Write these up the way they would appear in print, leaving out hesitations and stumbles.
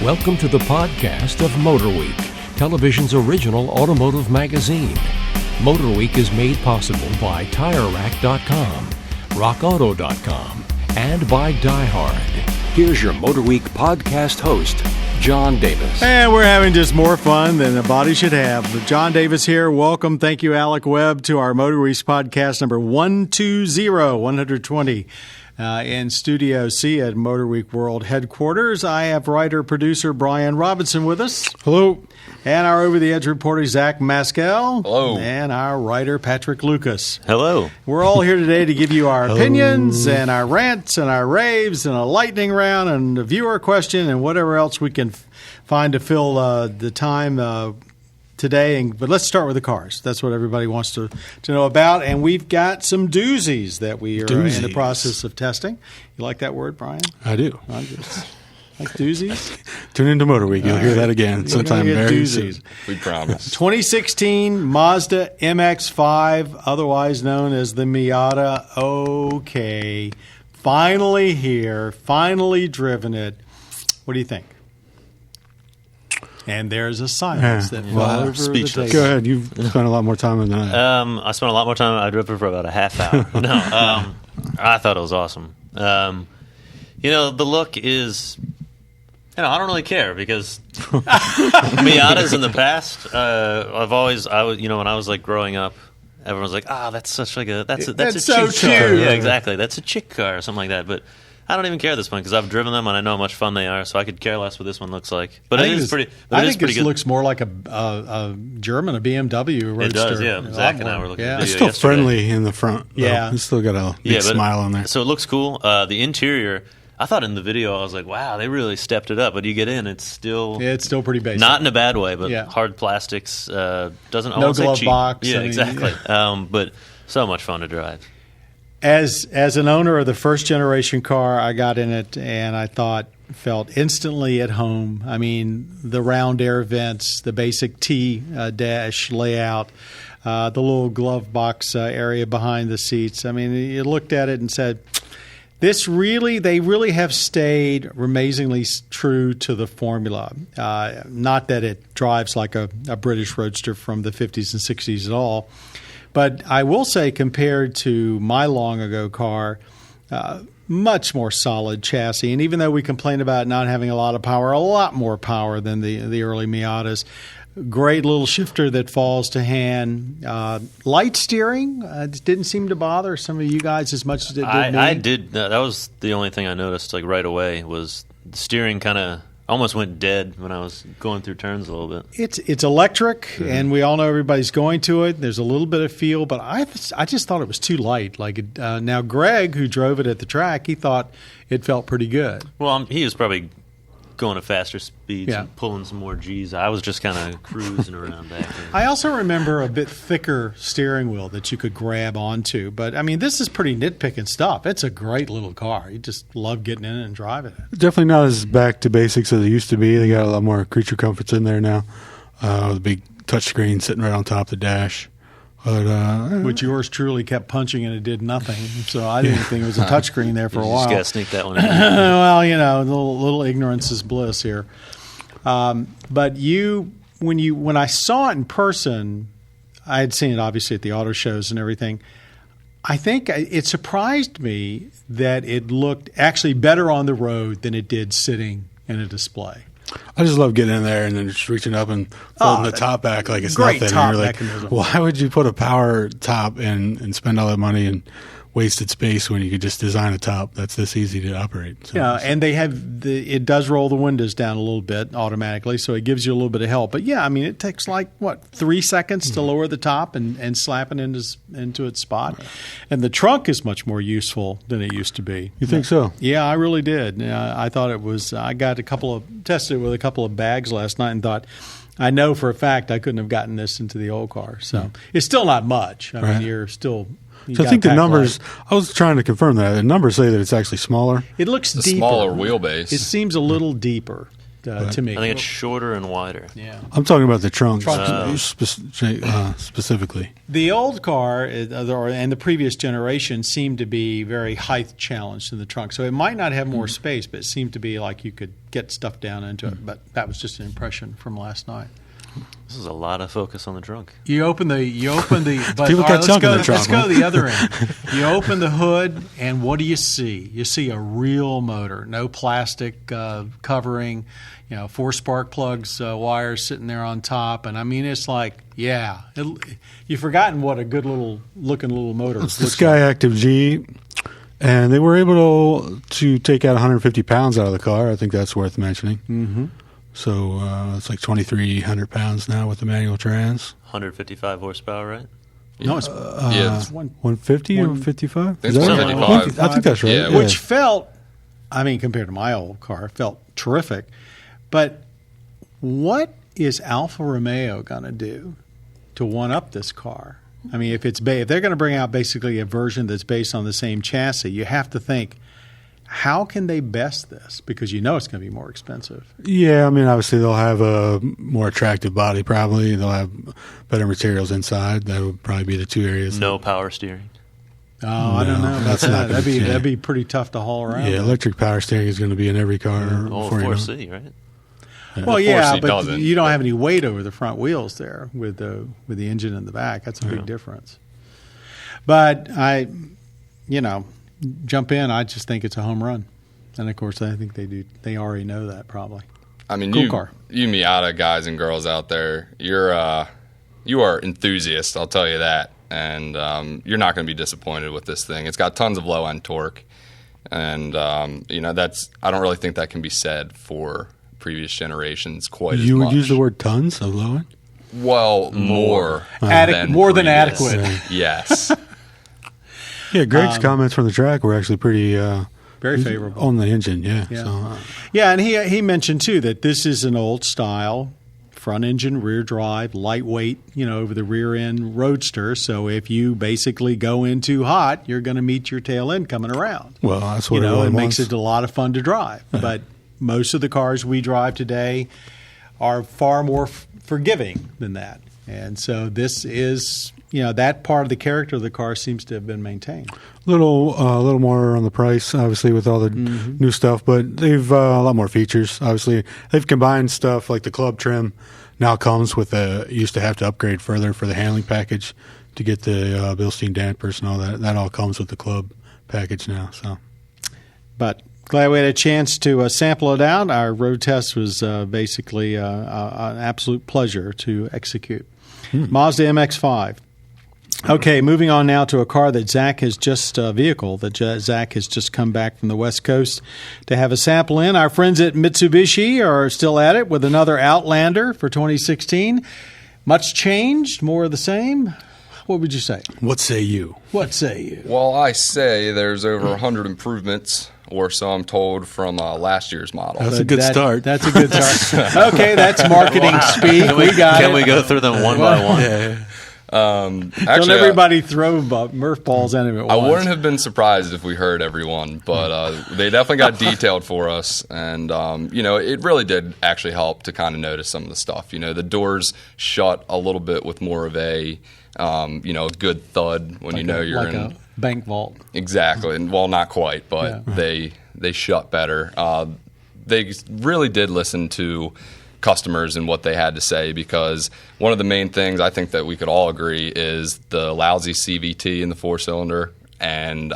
Welcome to the podcast of MotorWeek, television's original automotive magazine. MotorWeek is made possible by TireRack.com, RockAuto.com, and by DieHard. Here's your MotorWeek podcast host, John Davis. And we're having just more fun than a body should have. John Davis here. Welcome. Thank you, Alec Webb, to our MotorWeek podcast number 120 in Studio C at MotorWeek World Headquarters. I have writer-producer Brian Robinson with us. Hello. And our over-the-edge reporter, Zach Maskell. Hello. And our writer, Patrick Lucas. Hello. We're all here today to give you our opinions and our rants and our raves and a lightning round and a viewer question and whatever else we can find to fill the time today. But let's start with the cars. That's what everybody wants to know about. And we've got some doozies that we are in the process of testing. You like that word, Brian? I do. Like doozies? Tune into MotorWeek. You'll hear that again sometime very soon. We promise. 2016 Mazda MX-5, otherwise known as the Miata. Okay. Finally here. Finally driven it. What do you think? And there's a silence that fell over speechless. the table. Go ahead. You've spent a lot more time than I. I spent a lot more time. I drove it for about a half hour. I thought it was awesome. The look is... I don't really care because Miatas in the past, when I was like growing up, everyone was like, that's such like that's a so chick car. true. Yeah, exactly. That's a chick car or something like that. But I don't even care at this point because I've driven them and I know how much fun they are, so I could care less what this one looks like. But it is pretty. I think pretty this good. looks more like a German, a BMW Roadster. It does, yeah. Zach and I were looking at It's video still yesterday. friendly in the front. Though. Yeah. It's still got a big smile on there. So it looks cool. The interior, I thought in the video, I was like, wow, they really stepped it up. But you get in, it's still pretty basic. not in a bad way, but Yeah. hard plastics. Doesn't No glove cheap. box. Yeah, I mean, exactly. But so much fun to drive. As an owner of the first generation car, I got in it and I felt instantly at home. I mean, the round air vents, the basic T dash layout, the little glove box area behind the seats. I mean, you looked at it and said, they really have stayed amazingly true to the formula. Not that it drives like a British Roadster from the 50s and 60s at all. But I will say, compared to my long-ago car, much more solid chassis. And even though we complain about not having a lot of power, a lot more power than the early Miatas. Great little shifter that falls to hand. Light steering didn't seem to bother some of you guys as much as it did me. I did. That was the only thing I noticed like right away was the steering kind of almost went dead when I was going through turns a little bit. It's electric, and we all know everybody's going to it. There's a little bit of feel, but I just thought it was too light. Now, Greg, who drove it at the track, he thought it felt pretty good. Well, he was probably going at faster speeds Yeah. and pulling some more G's. I was just kind of cruising around back there. I also remember a bit thicker steering wheel that you could grab onto. But, I mean, this is pretty nitpicking stuff. It's a great little car. You just love getting in it and driving it. Definitely not as back to basics as it used to be. They got a lot more creature comforts in there now. The big touchscreen sitting right on top of the dash. But, Which yours truly kept punching and it did nothing. So I didn't think it was a touchscreen there for a You while. just got to sneak that one in. Well, a little ignorance is bliss here. But when I saw it in person, I had seen it obviously at the auto shows and everything. I think it surprised me that it looked actually better on the road than it did sitting in a display. I just love getting in there and then just reaching up and folding the top back like it's great nothing. top And you're like, mechanism. why would you put a power top and spend all that money and wasted space when you could just design a top that's this easy to operate? So Yeah, and they have it does roll the windows down a little bit automatically, so it gives you a little bit of help. But yeah, I mean, it takes 3 seconds to lower the top and slap it into its spot. And the trunk is much more useful than it used to be. You think so? Yeah, I really did. I thought it was. I got tested it with a couple of bags last night and thought, I know for a fact I couldn't have gotten this into the old car. So it's still not much. I mean, you're still. So I think the numbers, I was trying to confirm that. The numbers say that it's actually smaller. It looks The deeper. smaller wheelbase. It seems a little deeper. to me. I think it's shorter and wider. Yeah. I'm talking about the trunk specifically. specifically. The old car and the previous generation seemed to be very height challenged in the trunk. So it might not have more space, but it seemed to be like you could get stuff down into it. But that was just an impression from last night. This is a lot of focus on the trunk. You open the but People got junk in the trunk. Let's go to the other end. You open the hood, and what do you see? You see a real motor, no plastic covering, 4 spark plugs, wires sitting there on top, and I mean it's like, you've forgotten what a good looking little motor. It's the Sky Active G, and they were able to take out 150 pounds out of the car. I think that's worth mentioning. Mm-hmm. So it's like 2,300 pounds now with the manual trans. 155 horsepower, right? No, it's, it's 150 or 55? It's 155. I think that's right. Yeah. Which felt, compared to my old car, felt terrific. But what is Alfa Romeo going to do to one-up this car? I mean, if they're going to bring out basically a version that's based on the same chassis, you have to think, how can they best this? Because it's going to be more expensive. Yeah, obviously they'll have a more attractive body probably. They'll have better materials inside. That would probably be the two areas. No power steering. Oh, I don't know about that. That'd be pretty tough to haul around. Yeah, electric power steering is going to be in every car. Old 4C, right? Well, yeah, but doesn't. you don't have any weight over the front wheels there with the engine in the back. That's a big difference. But jump in, I just think it's a home run. And, of course, I think they do. They already know that probably. Cool car. You Miata guys and girls out there, you are enthusiasts, I'll tell you that. And you're not going to be disappointed with this thing. It's got tons of low-end torque. And, I don't really think that can be said for previous generations quite as much. You would use the word tons of low-end? Well, more than adequate. Yes. Yeah, Greg's comments from the track were actually pretty very favorable on the engine. Yeah, and he mentioned too that this is an old style front engine, rear drive, lightweight, over the rear end roadster. So if you basically go in too hot, you're going to meet your tail end coming around. Well, that's what it makes it a lot of fun to drive. But most of the cars we drive today are far more forgiving than that, and so this is. That part of the character of the car seems to have been maintained. A little more on the price, obviously, with all the new stuff, but they've a lot more features. Obviously, they've combined stuff like the club trim now comes with you used to have to upgrade further for the handling package to get the Bilstein dampers and all that. That all comes with the club package now. So, but glad we had a chance to sample it out. Our road test was basically an absolute pleasure to execute. Mazda MX-5. Okay, moving on now to a car that Zach has just Zach has just come back from the West Coast to have a sample in. Our friends at Mitsubishi are still at it with another Outlander for 2016. Much changed, more of the same. What would you say? What say you? What say you? Well, I say there's over 100 improvements, or so I'm told, from last year's model. That's a good start. That's a good start. Okay, that's marketing speak. Can we go through them one by one? Yeah. Actually, don't everybody throw Murph balls at him at once. I wouldn't have been surprised if we heard everyone, but they definitely got detailed for us, and it really did actually help to kind of notice some of the stuff. The doors shut a little bit with more of a good thud when you're like in a bank vault. Exactly, and well, not quite, but they shut better. They really did listen to customers and what they had to say, because one of the main things I think that we could all agree is the lousy CVT in the 4-cylinder and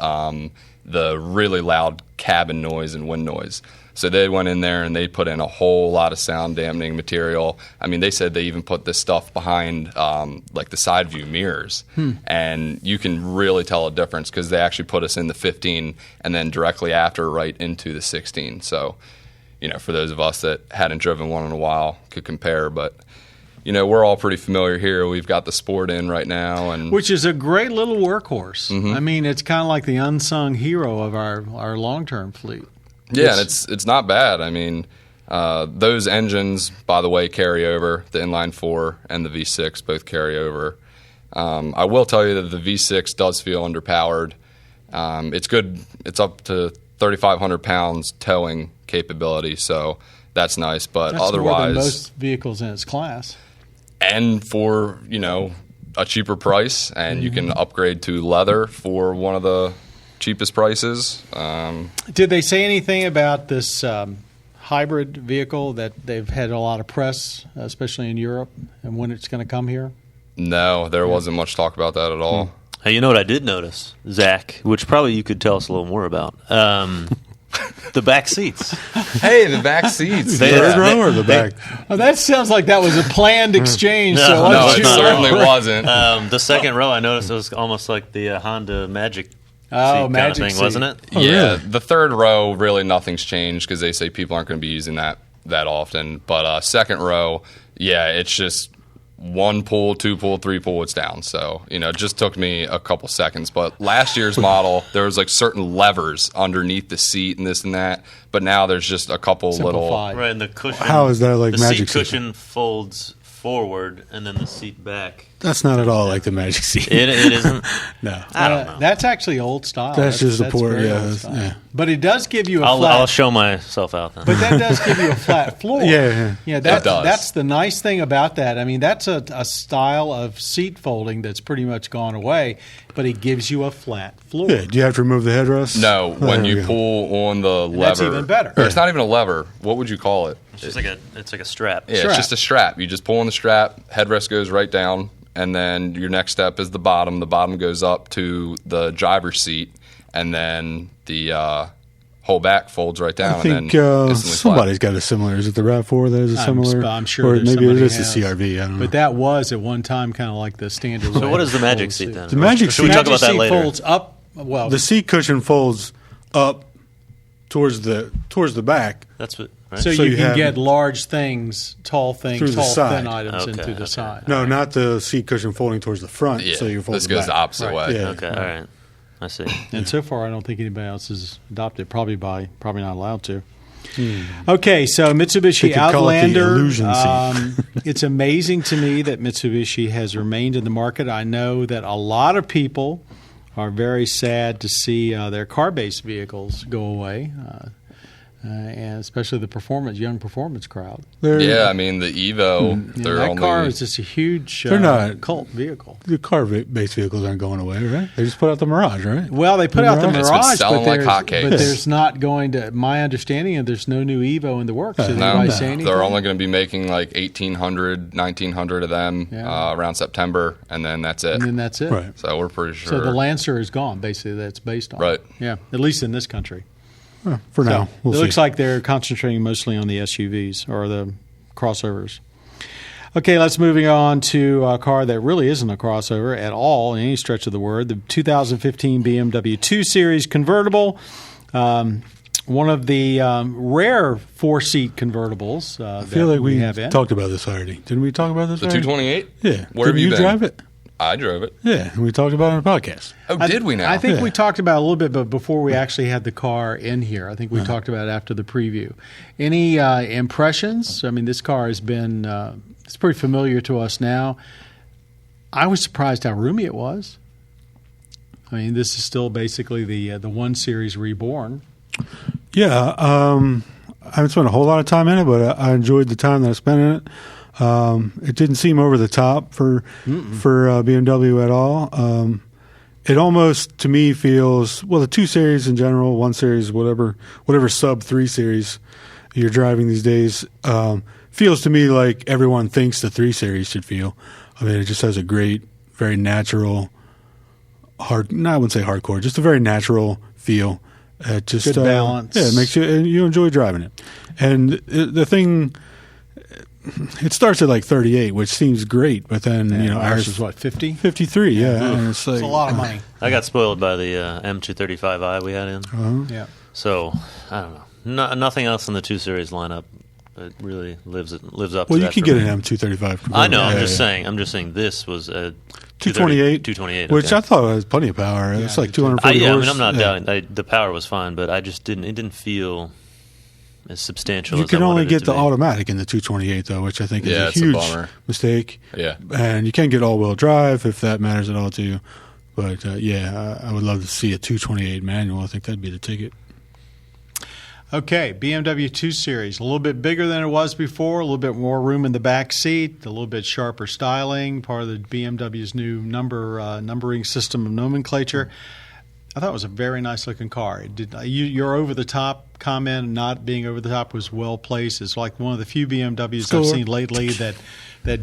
the really loud cabin noise and wind noise. So they went in there and they put in a whole lot of sound dampening material. I mean, they said they even put this stuff behind like the side view mirrors, and you can really tell a difference because they actually put us in the 15 and then directly after right into the 16. So for those of us that hadn't driven one in a while could compare, but we're all pretty familiar here. We've got the Sport in right now, and which is a great little workhorse. I mean, it's kind of like the unsung hero of our long-term fleet. Yeah, and it's not bad. I mean, those engines, by the way, carry over. The inline 4 and the V6 both carry over. I will tell you that the V6 does feel underpowered. It's good. It's up to 3,500 pounds towing capability, so that's nice. But That's otherwise, more than most vehicles in its class. and for a cheaper price, and you can upgrade to leather for one of the cheapest prices. Did they say anything about this hybrid vehicle that they've had a lot of press, especially in Europe, and when it's going to come here? No, there wasn't much talk about that at all. Hey, you know what I did notice, Zach, which probably you could tell us a little more about? The back seats. Hey, the back seats. They- Third row or the back? Oh, that sounds like that was a planned exchange. No, so why No, don't it you certainly wasn't. The second row, I noticed it was almost like the Honda Magic seat Oh, kind Magic of thing, seat. wasn't it? Yeah, really? the third row, really nothing's changed because they say people aren't going to be using that often. But second row, yeah, it's just one pull, two pull, three pull, it's down. So, it just took me a couple seconds. But last year's model, there was like certain levers underneath the seat and this and that. But now there's just a couple Simplified. Right, and the cushion. How is that like the Magic seat seat? cushion folds forward, and then the seat back. That's not at all like the Magic seat. It isn't. No. I don't know. That's actually old style. That's just a poor- very yeah, old that's- style. yeah. But it does give you a I'll flat. show myself out then. But that does give you a flat floor. Yeah. Yeah, It does. that's the nice thing about that. I mean, that's a style of seat folding that's pretty much gone away, but it gives you a flat floor. Yeah. Do you have to remove the headrest? No, when There you we go. pull on the lever. that's even better. Or it's not even a lever. What would you call it? It's just like a strap. Yeah, Strap. it's just a strap. You just pull on the strap, headrest goes right down, and then your next step is the bottom. The bottom goes up to the driver's seat, and then the whole back folds right down. I think and then instantly somebody's got a similar. Is it the RAV4 that is a similar? I'm sure Or there's maybe it somebody is the has. CRV. I don't know. But that was at one time kind of like the standard. So way what is the to Magic fold seat seat. then? The Magic Should we seat- talk about that seat later? folds up. Well, the seat cushion folds up towards the back. That's what. Right? so, so you you can have- get large things, tall Through the tall side. thin items in Okay, through the okay. side. No, not the seat cushion folding towards the front. Yeah, So you fold this it goes back. the opposite Right. way. Yeah. Okay, all right. I see. And so far, I don't think anybody else has adopted. Probably not allowed to. Okay, so They Mitsubishi could call it the Outlander. illusion seat. It's amazing to me that Mitsubishi has remained in the market. I know that a lot of people are very sad to see their car-based vehicles go away, and especially the young performance crowd. They're- Yeah, I mean, the Evo, Yeah, they're that only. car is just a huge They're not- cult vehicle. The car-based vehicles aren't going away, right? They just put out the Mirage, right? Well, they put out the It's been Mirage, selling like there's, hotcakes. but there's not going to. My understanding is there's no new Evo in the works. Did No, anybody say anything? they're only going to be making like 1,800, 1,900 of them Yeah. around September, and then that's it. And then that's it. Right. So we're pretty sure. So the Lancer is gone, basically, that's based on. Right. Yeah, at least in this country. For now, we'll it see. looks like they're concentrating mostly on the SUVs or the crossovers. Okay, let's moving on to a car that really isn't a crossover at all in any stretch of the word. The 2015 BMW 2 Series Convertible. One of the rare four-seat convertibles I feel like we have in. talked about this already. Didn't we talk about this the already? 228? Yeah. Where Didn't have you been? drive it? I drove it. Yeah, we talked about it on the podcast. Oh, did we now? I think Yeah. we talked about it a little bit, but before we actually had the car in here, I think we talked about it after the preview. Any impressions? I mean, this car has been it's pretty familiar to us now. I was surprised how roomy it was. I mean, this is still basically the 1 Series reborn. Yeah, I haven't spent a whole lot of time in it, but I enjoyed the time that I spent in it. It didn't seem over the top for BMW at all. It almost, to me, feels, well, the 2 Series in general, 1 Series, whatever sub 3 Series you're driving these days, feels to me like everyone thinks the 3 Series should feel. I mean, it just has a great, very natural, I wouldn't say hardcore, just a very natural feel. Just Good balance. Yeah, it makes you enjoy driving it. And the thing, it starts at like 38, which seems great, but then Ours ours is what, 50? 53. Yeah, and it's like It's a lot of money. I got spoiled by the M235i we had in. Yeah. So I don't know. Nothing else in the 2 Series lineup. It really lives up. Well, to you that can for get me. an M235. I know. I'm Yeah, just yeah. saying. I'm just saying. This was a 228, 228, which okay. I thought was plenty of power. It's like I did too. 240 Yeah, I horse. mean, I'm not Yeah. doubting. The power was fine, but I just didn't. It didn't feel as substantial. You as can I only wanted it get to the be. automatic in the 228, though, which I think is Yeah, a it's a huge bummer. mistake. Yeah. And you can get all-wheel drive if that matters at all to you. But, I would love to see a 228 manual. I think that'd be the ticket. Okay, BMW 2 Series, a little bit bigger than it was before, a little bit more room in the back seat, a little bit sharper styling, part of the BMW's new numbering system of nomenclature. I thought it was a very nice looking car. Your over-the-top comment, not being over-the-top, was well placed. It's like one of the few BMWs I've seen lately that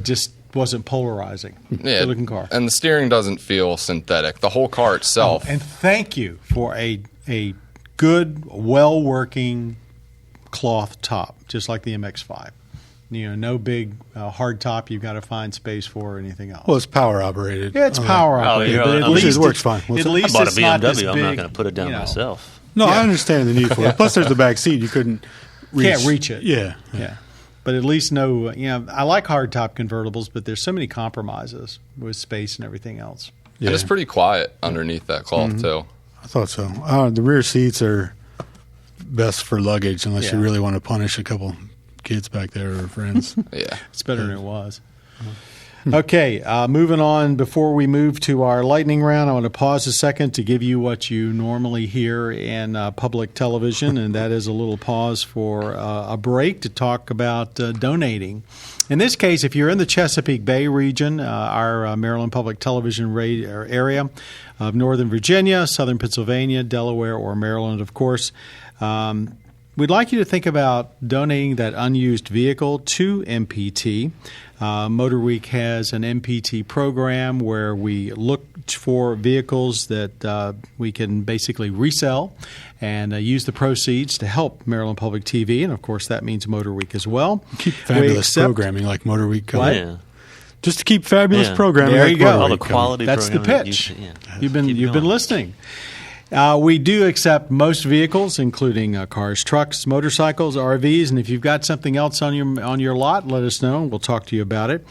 just wasn't polarizing. Yeah, good looking car. And the steering doesn't feel synthetic. The whole car itself. And thank you for a good, well-working cloth top, just like the MX-5. No big hard top you've got to find space for or anything else. Well, it's power operated. Yeah, it's power operated, but at least it works fine. At least I bought a it's not this BMW. big, I'm not going to put it down myself. No, Yeah. I understand the need for it. Plus, there's the back seat. You couldn't Can't reach it. Yeah. But at least I like hard top convertibles, but there's so many compromises with space and everything else. Yeah. And it's pretty quiet underneath that cloth, too. I thought so. The rear seats are best for luggage unless you really want to punish a couple kids back there or friends. Yeah. It's better than it was. Okay, moving on. Before we move to our lightning round, I want to pause a second to give you what you normally hear in public television, and that is a little pause for a break to talk about donating. In this case, if you're in the Chesapeake Bay region, our Maryland Public Television area of Northern Virginia, Southern Pennsylvania, Delaware, or Maryland, of course, we'd like you to think about donating that unused vehicle to MPT. MotorWeek has an MPT program where we look for vehicles that we can basically resell and use the proceeds to help Maryland Public TV, and of course that means MotorWeek as well. Keep fabulous programming like MotorWeek. Yeah. Just to keep fabulous programming. There like you go. MotorWeek All the quality. That's the programming pitch. that You've been listening. We do accept most vehicles, including cars, trucks, motorcycles, RVs, and if you've got something else on your lot, let us know, and we'll talk to you about it.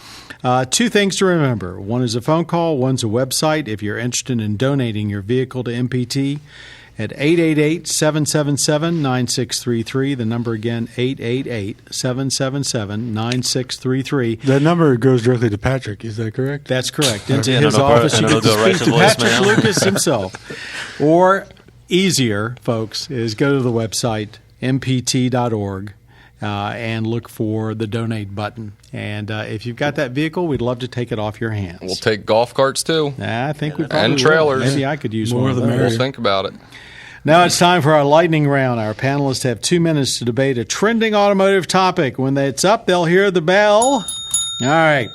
Two things to remember. One is a phone call. One's a website. If you're interested in donating your vehicle to MPT, at 888-777-9633. The number again, 888-777-9633. That number goes directly to Patrick. Is that correct? That's correct. Into Yeah, his and office. You it'll can go right speak to to Patrick voicemail. Lucas himself. Or easier, folks, is go to the website, mpt.org, and look for the donate button. And if you've got that vehicle, we'd love to take it off your hands. We'll take golf carts, too. I think we probably And will. trailers. Maybe I could use More one of of the those. merrier. We'll think about it. Now it's time for our lightning round. Our panelists have 2 minutes to debate a trending automotive topic. When it's up, they'll hear the bell. All right.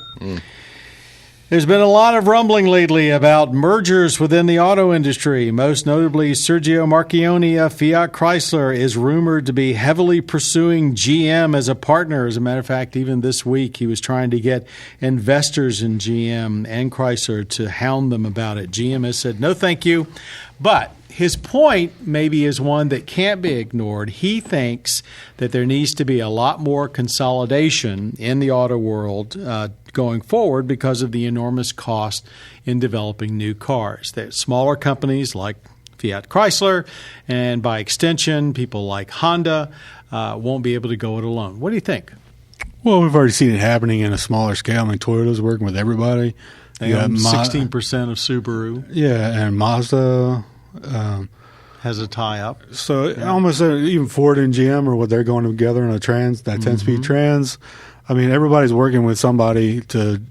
There's been a lot of rumbling lately about mergers within the auto industry. Most notably, Sergio Marchionne of Fiat Chrysler is rumored to be heavily pursuing GM as a partner. As a matter of fact, even this week, he was trying to get investors in GM and Chrysler to hound them about it. GM has said, no, thank you. But his point maybe is one that can't be ignored. He thinks that there needs to be a lot more consolidation in the auto world going forward because of the enormous cost in developing new cars. That smaller companies like Fiat Chrysler and by extension people like Honda won't be able to go it alone. What do you think? Well, we've already seen it happening in a smaller scale. I mean, Toyota's working with everybody. They own 16% of Subaru. Yeah, and Mazda Has a tie-up. So almost even Ford and GM or what they're going together in a trans, that 10-speed trans. I mean, everybody's working with somebody to,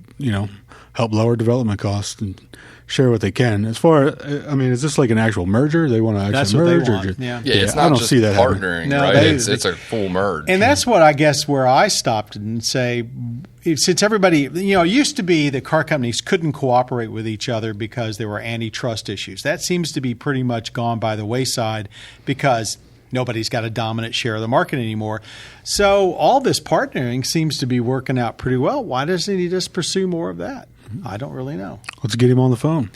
help lower development costs and share what they can. As far as, I mean, is this like an actual merger? They want to actually That's what they merge? want, Or, yeah. Yeah, it's I not don't just see that happening. partnering, No, right? they- It's a full merge. And that's what I guess where I stopped and say, since everybody, it used to be that car companies couldn't cooperate with each other because there were antitrust issues. That seems to be pretty much gone by the wayside because nobody's got a dominant share of the market anymore. So all this partnering seems to be working out pretty well. Why doesn't he just pursue more of that? I don't really know. Let's get him on the phone.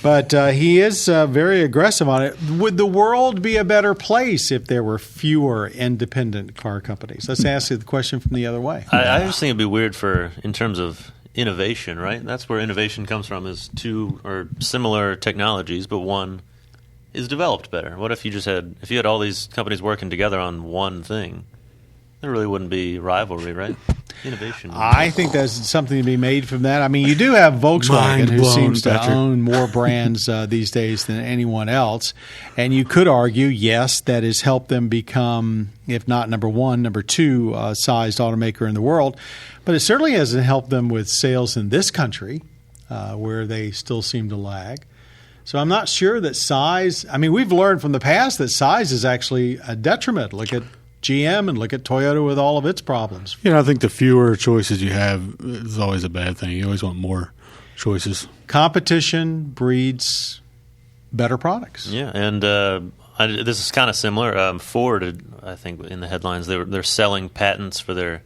But he is very aggressive on it. Would the world be a better place if there were fewer independent car companies? Let's ask you the question from the other way. I just think it'd be weird in terms of innovation, right? That's where innovation comes from, is two or similar technologies, but one is developed better. What if you if you had all these companies working together on one thing? There really wouldn't be rivalry, right? Innovation. I think there's something to be made from that. I mean, you do have Volkswagen, who seems to own more brands these days than anyone else. And you could argue, yes, that has helped them become, if not number one, number two sized automaker in the world. But it certainly hasn't helped them with sales in this country, where they still seem to lag. So I'm not sure that size – I mean, we've learned from the past that size is actually a detriment. Look at GM and look at Toyota with all of its problems. I think the fewer choices you have is always a bad thing. You always want more choices. Competition breeds better products. Yeah, and this is kind of similar. Ford, I think, in the headlines, they're selling patents for their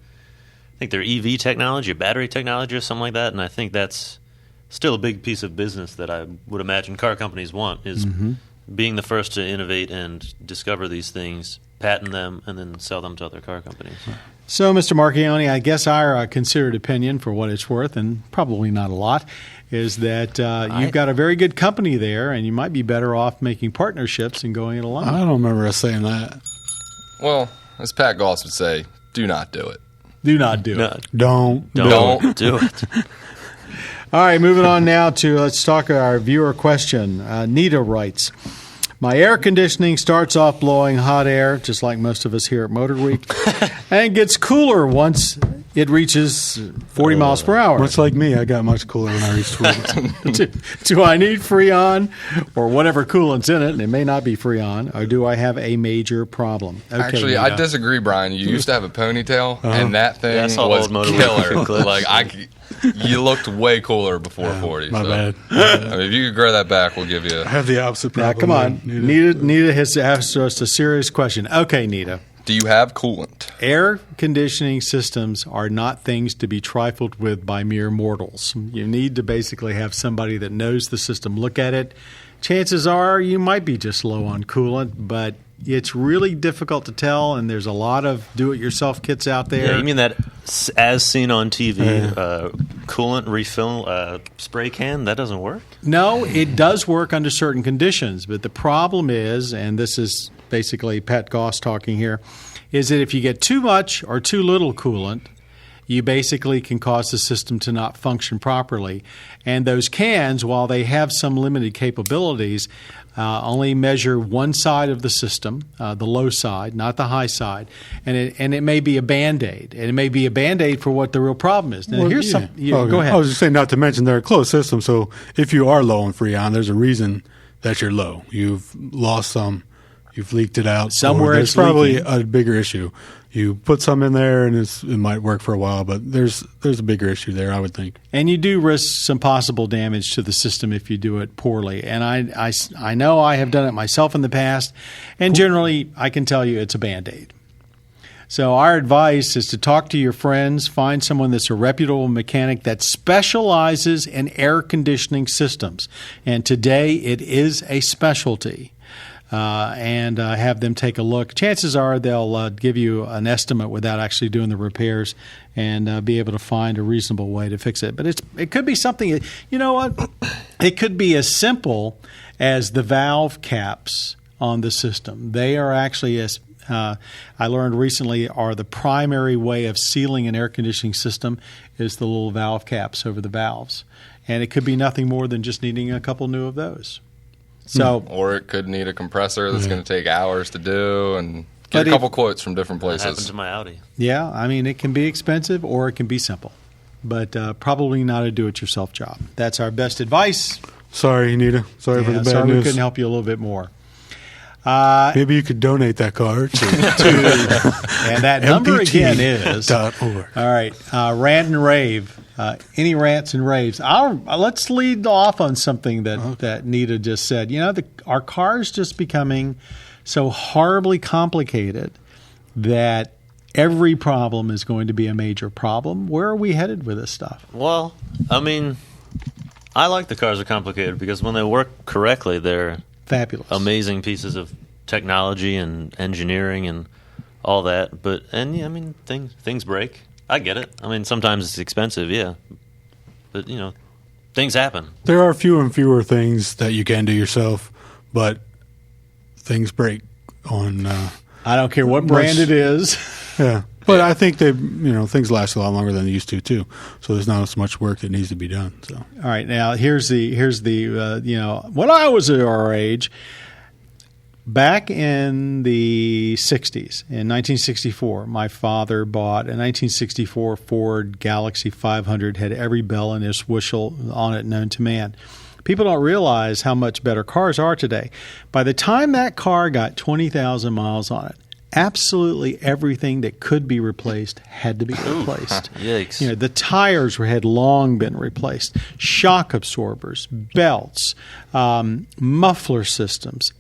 EV technology, or battery technology, or something like that. And I think that's still a big piece of business that I would imagine car companies want, is being the first to innovate and discover these things, patent them, and then sell them to other car companies. So, Mr. Marchione, I guess our considered opinion, for what it's worth, and probably not a lot, is that you've got a very good company there, and you might be better off making partnerships and going it alone. I don't remember us saying that. Well, as Pat Goss would say, do not do it. Do not do it. Don't do it. All right, moving on now to let's talk our viewer question. Nita writes, my air conditioning starts off blowing hot air, just like most of us here at MotorWeek, and gets cooler once it reaches 40 miles per hour. Much like me, I got much cooler when I reached 40. Do I need Freon or whatever coolant's in it, and it may not be Freon, or do I have a major problem? Okay, Actually, Nita. I disagree, Brian. You used to have a ponytail, and that thing was old MotorWeek killer. Like, you looked way cooler before 40. My bad. I mean, if you could grow that back, we'll give you I have the opposite Now, problem. come on. Nita has asked us a serious question. Okay, Nita. Do you have coolant? Air conditioning systems are not things to be trifled with by mere mortals. You need to basically have somebody that knows the system look at it. Chances are you might be just low on coolant, but it's really difficult to tell, and there's a lot of do-it-yourself kits out there. Yeah, you mean that as seen on TV, coolant refill spray can, that doesn't work? No, it does work under certain conditions, but the problem is, and this is basically Pat Goss talking here, is that if you get too much or too little coolant, you basically can cause the system to not function properly. And those cans, while they have some limited capabilities, only measure one side of the system, the low side, not the high side. And it may be a Band-Aid. And it may be a Band-Aid for what the real problem is. Now, here's some. Go ahead. I was just saying, not to mention they're a closed system, so if you are low on Freon, there's a reason that you're low. You've lost some. You've leaked it out. Somewhere there's it's probably leaking. a bigger issue. You put some in there, and it might work for a while, but there's a bigger issue there, I would think. And you do risk some possible damage to the system if you do it poorly. And I know I have done it myself in the past, and generally I can tell you it's a Band-Aid. So our advice is to talk to your friends, find someone that's a reputable mechanic that specializes in air conditioning systems. And today it is a specialty. And have them take a look. Chances are they'll give you an estimate without actually doing the repairs and be able to find a reasonable way to fix it. But it could be something, you know what? It could be as simple as the valve caps on the system. They are actually, as I learned recently, are the primary way of sealing an air conditioning system is the little valve caps over the valves. And it could be nothing more than just needing a couple new of those. So, or it could need a compressor that's going to take hours to do, and get a couple quotes from different That happened places. to my Audi. yeah, I mean, it can be expensive or it can be simple, but probably not a do-it-yourself job. That's our best advice. Sorry, Nita. Sorry for the bad sorry we news. couldn't help you a little bit more. Maybe you could donate that car to And that number again is MPT.org. all right. Rant and rave. Any rants and raves? Let's lead off on something that Nita just said. You know, our car's just becoming so horribly complicated that every problem is going to be a major problem. Where are we headed with this stuff? Well, I mean, I like the cars are complicated because when they work correctly, they're Fabulous. amazing pieces of technology and engineering and all that. I mean, things break. I get it. I mean, sometimes it's expensive, yeah. But, you know, things happen. There are fewer and fewer things that you can do yourself, but things break on. I don't care what brand it is. Yeah. But I think things last a lot longer than they used to too. So there's not as much work that needs to be done. So all right, now here's the when I was at our age, back in the 60s, in 1964, my father bought a 1964 Ford Galaxy 500, had every bell and whistle on it known to man. People don't realize how much better cars are today. By the time that car got 20,000 miles on it, absolutely everything that could be replaced had to be replaced. Yikes. The tires had long been replaced. Shock absorbers, belts, muffler systems,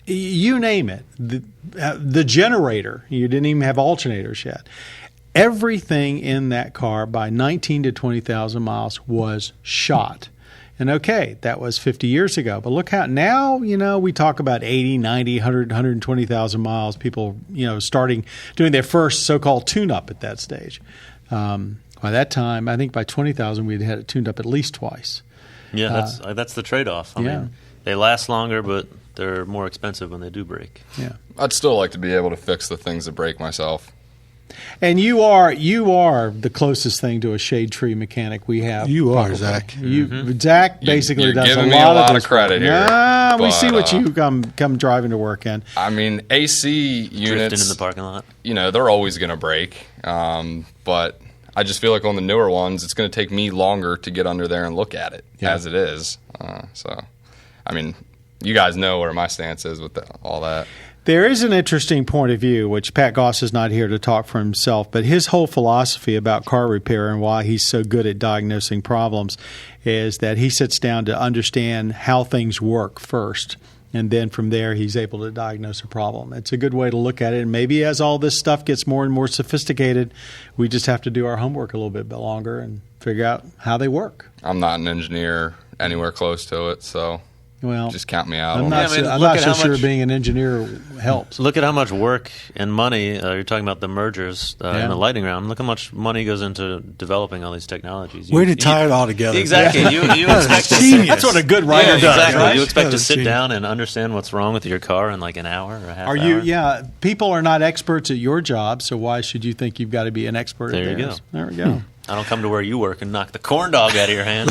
you name it. The generator, you didn't even have alternators yet. Everything in that car by 19 to 20,000 miles was shot. And okay, that was 50 years ago. But look how now, we talk about 80, 90, 100, 120,000 miles. People, starting doing their first so-called tune-up at that stage. By that time, I think by 20,000, we'd had it tuned up at least twice. Yeah, that's the trade-off. I mean, they last longer, but they're more expensive when they do break. Yeah, I'd still like to be able to fix the things that break myself. And you are the closest thing to a shade tree mechanic we have. You are, probably. Zach. Zach basically You're does giving a me lot of credit here. We see what you come driving to work in. I mean, AC Drifting units in the parking lot. They're always going to break. But I just feel like on the newer ones, it's going to take me longer to get under there and look at it as it is. So, I mean, you guys know where my stance is with all that. There is an interesting point of view, which Pat Goss is not here to talk for himself, but his whole philosophy about car repair and why he's so good at diagnosing problems is that he sits down to understand how things work first, and then from there he's able to diagnose a problem. It's a good way to look at it, and maybe as all this stuff gets more and more sophisticated, we just have to do our homework a little bit longer and figure out how they work. I'm not an engineer anywhere close to it, so... Well, just count me out. I'm not so sure being an engineer helps. Look at how much work and money, you're talking about the mergers in the lightning round. Look how much money goes into developing all these technologies. Way to tie it all together. Exactly. You expect that's what a good writer does. Exactly. Right? You expect to sit down and understand what's wrong with your car in like an hour or a half hour. Yeah. People are not experts at your job, so why should you think you've got to be an expert at theirs? There we go. I don't come to where you work and knock the corn dog out of your hand.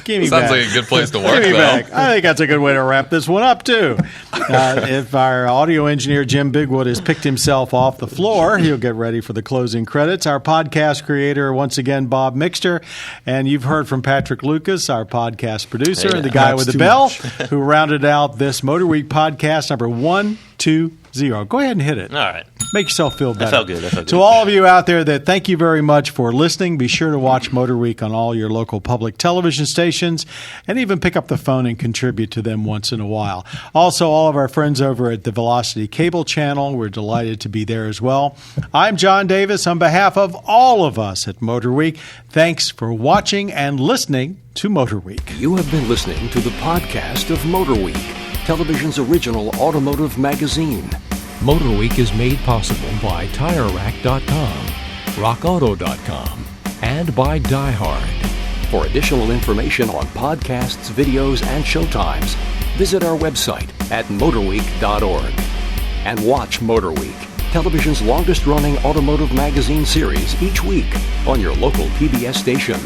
Sounds like a good place to work, Give me though. back. I think that's a good way to wrap this one up, too. If our audio engineer, Jim Bigwood, has picked himself off the floor, he'll get ready for the closing credits. Our podcast creator, once again, Bob Mixter. And you've heard from Patrick Lucas, our podcast producer, and the guy with the bell, who rounded out this MotorWeek podcast number 120. Go ahead and hit it. All right. Make yourself feel better. I felt good. To all of you out there, thank you very much for listening. Be sure to watch MotorWeek on all your local public television stations and even pick up the phone and contribute to them once in a while. Also, all of our friends over at the Velocity Cable Channel, we're delighted to be there as well. I'm John Davis. On behalf of all of us at MotorWeek, thanks for watching and listening to MotorWeek. You have been listening to the podcast of MotorWeek, television's original automotive magazine. MotorWeek is made possible by TireRack.com, RockAuto.com, and by Die Hard. For additional information on podcasts, videos, and showtimes, visit our website at MotorWeek.org. And watch MotorWeek, television's longest-running automotive magazine series each week on your local PBS station.